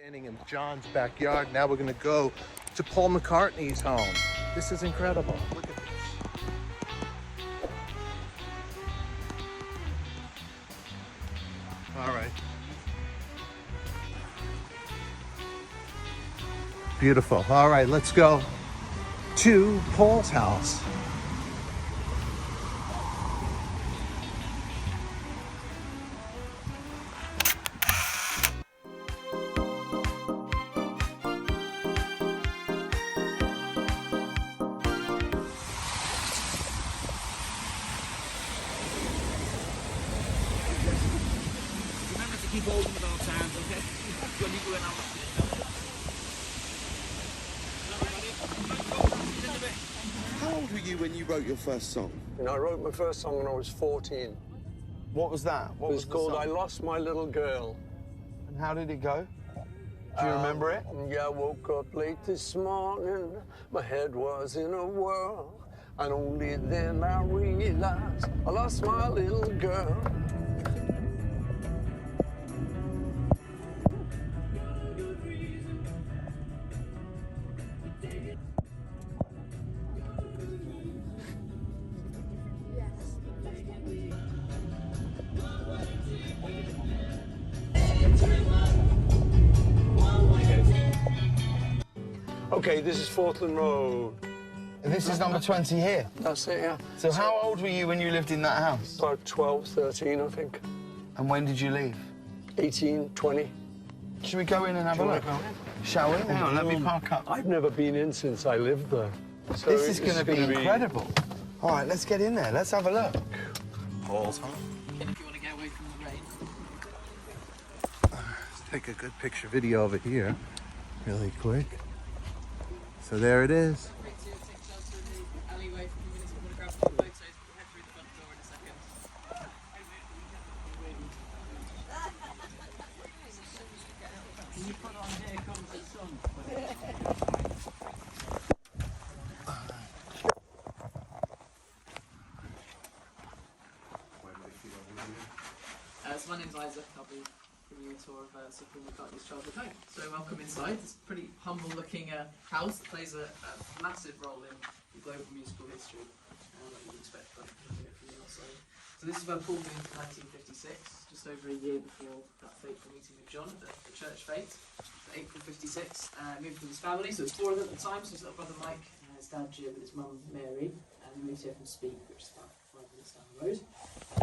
Standing in John's backyard. Now we're going to go to Paul McCartney's home. This is incredible. Look at this. All right. Beautiful. All right, let's go to Paul's house. Remember to keep holding with all times, okay? When you go in, How old were you when you wrote your first song? You know, I wrote my first song when I was 14. What was that? What It was called I Lost My Little Girl. And how did it go? Do you remember it? Yeah, I woke up late this morning. My head was in a whirl. And only then I realized I lost my little girl. Okay, this is Fortland Road. And this is number 20 here. That's it, yeah. So how old were you when you lived in that house? About 12, 13, I think. And when did you leave? 18, 20. Should we go in and have a look? Shall we? Hang on, let me park up. I've never been in since I lived there. So This is going to be gonna incredible. All right, let's get in there. Let's have a look. Paul's home. if you want to get away from the rain. Let's take a good picture video of it here, really quick. So there it is. Great to take shelter in the alleyway for a few minutes. I'm going to grab some photos. We'll head through the front door in a second. Can you put on Here Comes the Sun? So my name's Isaac. I'll be giving you a tour of Paul McCartney's childhood home. So welcome inside. It's a pretty humble-looking house that plays a massive role in the global musical history. Like you'd expect from the outside. So this is where Paul moved in 1956, just over a year before that fateful meeting with John at the church fete. April 56. Moved with his family. So it's four of them at the time. So his little brother Mike, his dad Jim, and his mum Mary. And we moved here from Speak, which is about 5 minutes down the road.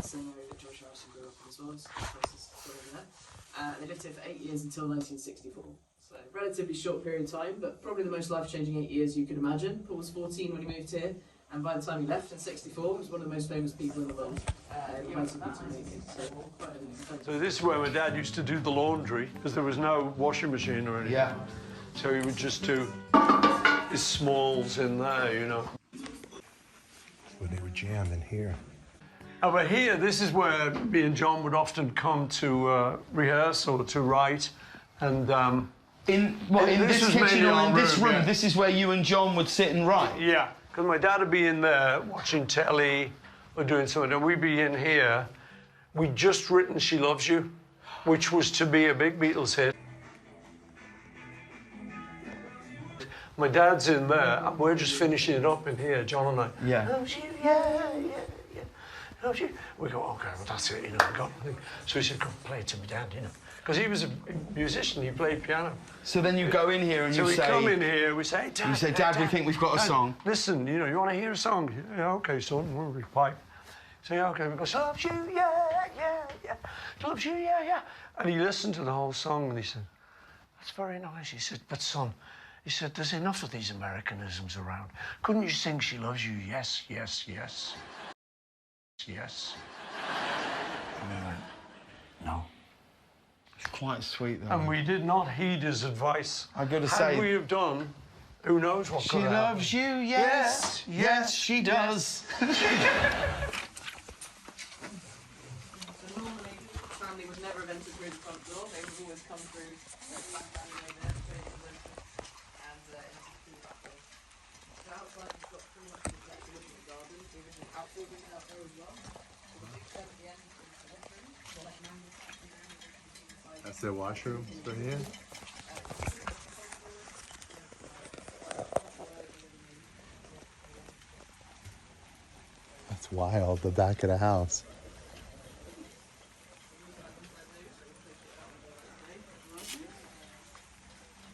Same area that George Harrison grew up in as well, so the place is still over there. They lived here for 8 years until 1964. So relatively short period of time, but probably the most life-changing 8 years you could imagine. Paul was 14 when he moved here, and by the time he left in 64, he was one of the most famous people in the world. So this is where my dad used to do the laundry, because there was no washing machine or anything. Yeah. So he would just do his smalls in there, you know. Where they were jamming here. Over here, this is where me and John would often come to rehearse or to write, and In this this was mainly kitchen or our in this room, room? yeah. This is where you and John would sit and write? yeah, because my dad would be in there watching telly or doing something, and we'd be in here. We'd just written She Loves You, which was to be a big Beatles hit. My dad's in there, and we're just finishing it up in here, John and I. Yeah. Loves you, yeah. Loves you. We go, okay, well, that's it, you know, we got nothing. So he said, come play it to my dad, you know. Because he was a musician, he played piano. So then you go in here and So you we say... come in here, we say, Dad, You say, Dad, we think we've got a Dad, song. Listen, you know, you want to hear a song? Yeah, okay, son, we'll pipe. So, yeah, okay, we go, loves you, yeah. Loves you, yeah. And he listened to the whole song and he said, that's very nice. He said, but son, he said, there's enough of these Americanisms around. Couldn't you sing She Loves You? Yes. Yes. And we went, no. It's quite sweet, though. And we did not heed his advice. I've got to Had say... we have done, who knows what She could have loves you, yes. Yes, she does. So normally, the family would never have entered through the front door. They would always come through the back alleyway there, straight into the and into the back door. So outside, you've got pretty much exactly looking at the garden. The original outdoor room out there as well. So the big shed at the end is the bedroom. That's their washroom right here. That's wild, the back of the house.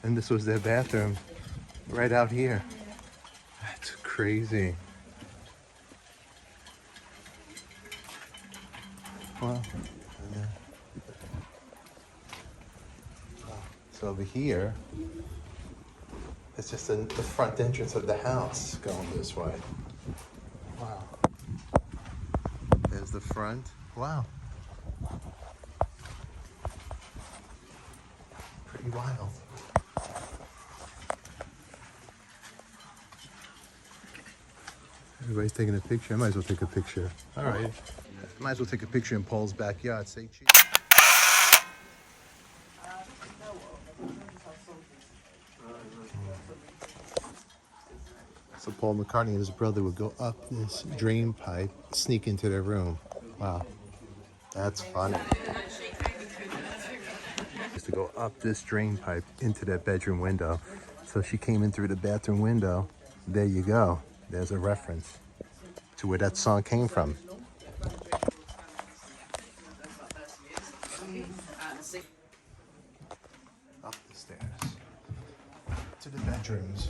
And this was their bathroom right out here. That's crazy. Well, so over here, it's just the front entrance of the house going this way. Wow. There's the front. Wow. Pretty wild. Everybody's taking a picture. I might as well take a picture. All right. Might as well take a picture in Paul's backyard. Say cheese. So Paul McCartney and his brother would go up this drain pipe, sneak into their room. Wow. That's funny. Used to go up this drain pipe into that bedroom window. So she came in through the bathroom window. There you go. There's a reference to where that song came from. Up the stairs to the bedrooms.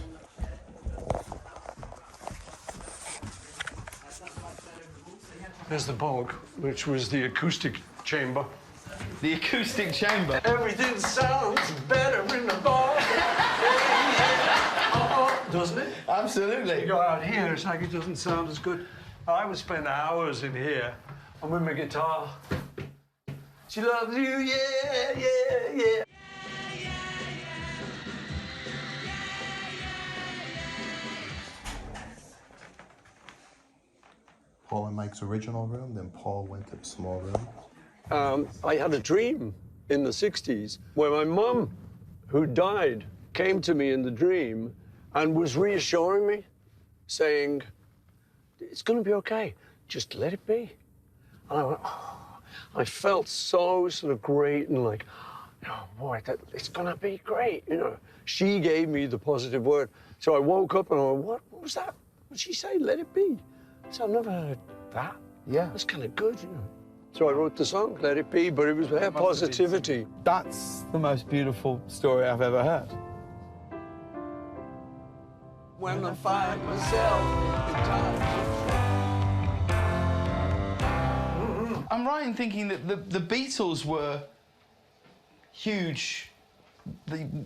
There's the bog, which was the acoustic chamber. The acoustic chamber. Everything sounds better in the bog. Doesn't it? Absolutely. You go out here, it's like it doesn't sound as good. I would spend hours in here, and with my guitar. She loves you, yeah, yeah, yeah. Paul and Mike's original room, then Paul went to the small room. I had a dream in the 60s where my mum, who died, came to me in the dream and was reassuring me, saying, it's going to be okay, just let it be. And I went, oh, I felt so sort of great and like, oh boy, it's going to be great, you know. She gave me the positive word. So I woke up and I went, what was that? What did she say? Let it be. So I've never heard that. Yeah. That's kind of good, you know. So I wrote the song, Let It Be, but it was her positivity. That's the most beautiful story I've ever heard. When I find myself in time. I'm right in thinking that the Beatles were huge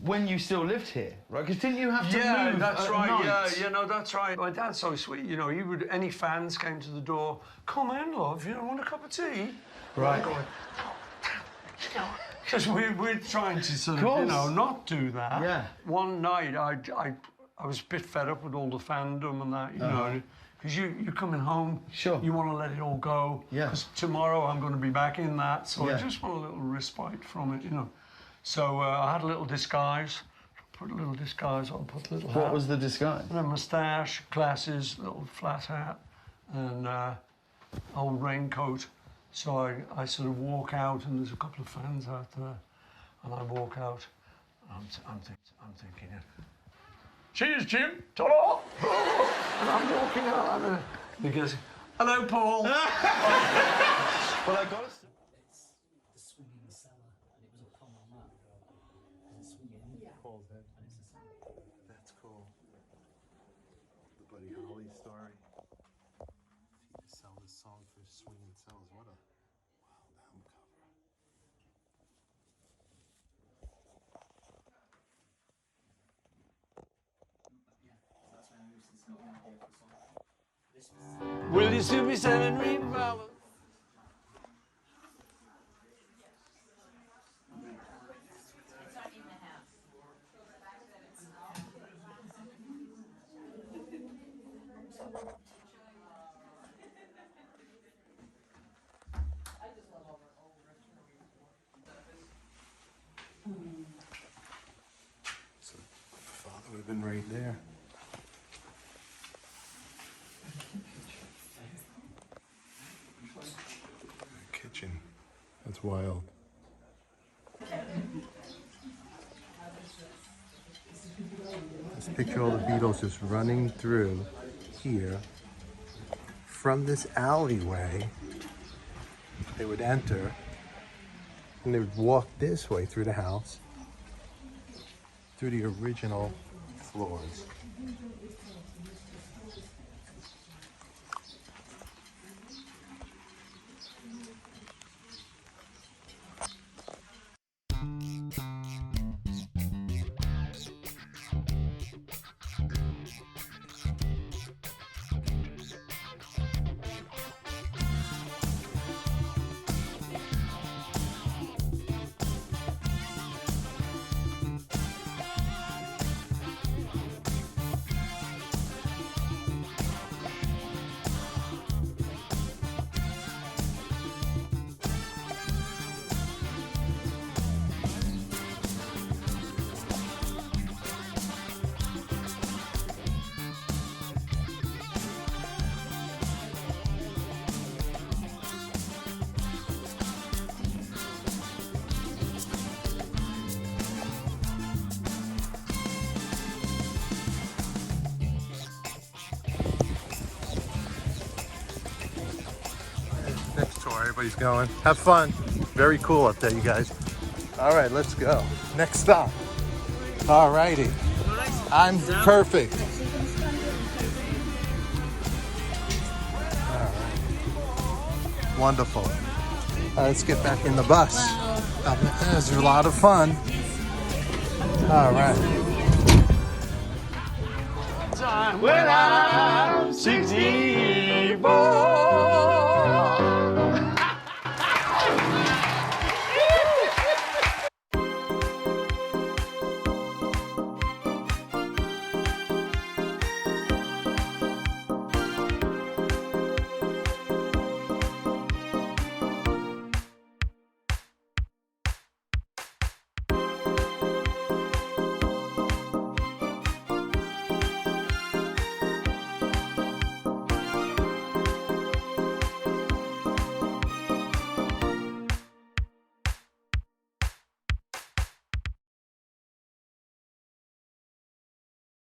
when you still lived here, right? Because didn't you have to move that's at right. night? Yeah, no, that's right. My dad's so sweet. You know, he would. Any fans came to the door. Come in, love. You know, want a cup of tea? Right. Going, you know, because we're trying to sort of, you know, not do that. Yeah. One night, I was a bit fed up with all the fandom and that, you know. Because you're coming home, Sure. You want to let it all go. Yeah. Because tomorrow I'm going to be back in that, so Yeah. I just want a little respite from it, you know. So I had a little disguise, put a little disguise on, put a little hat. What was the disguise? And a moustache, glasses, little flat hat, and old raincoat. So I sort of walk out, and there's a couple of fans out there, and I walk out. I'm thinking, cheers, Jim, ta-da! And I'm walking out, and he goes, hello, Paul. Well, I got to... It's the swinging cellar, and it was a common map. It's swinging. Paul's head. And it's the cellar. That's cool. The Buddy Holly story. If you sell this song for swinging cells, what a wild album cover. Yeah, so that's when I moved to Scotland here for the song. This was... Will you still be sending me flowers? So, father would have been right there. Kitchen. That's wild. Let's picture all the Beatles just running through here, from this alleyway, they would enter and they would walk this way through the house, through the original floors. Next tour, everybody's going. Have fun. Very cool up there, you guys. All right, let's go. Next stop. All righty. I'm perfect. All right. Wonderful. Let's get back in the bus. That was a lot of fun. All right. When I'm 16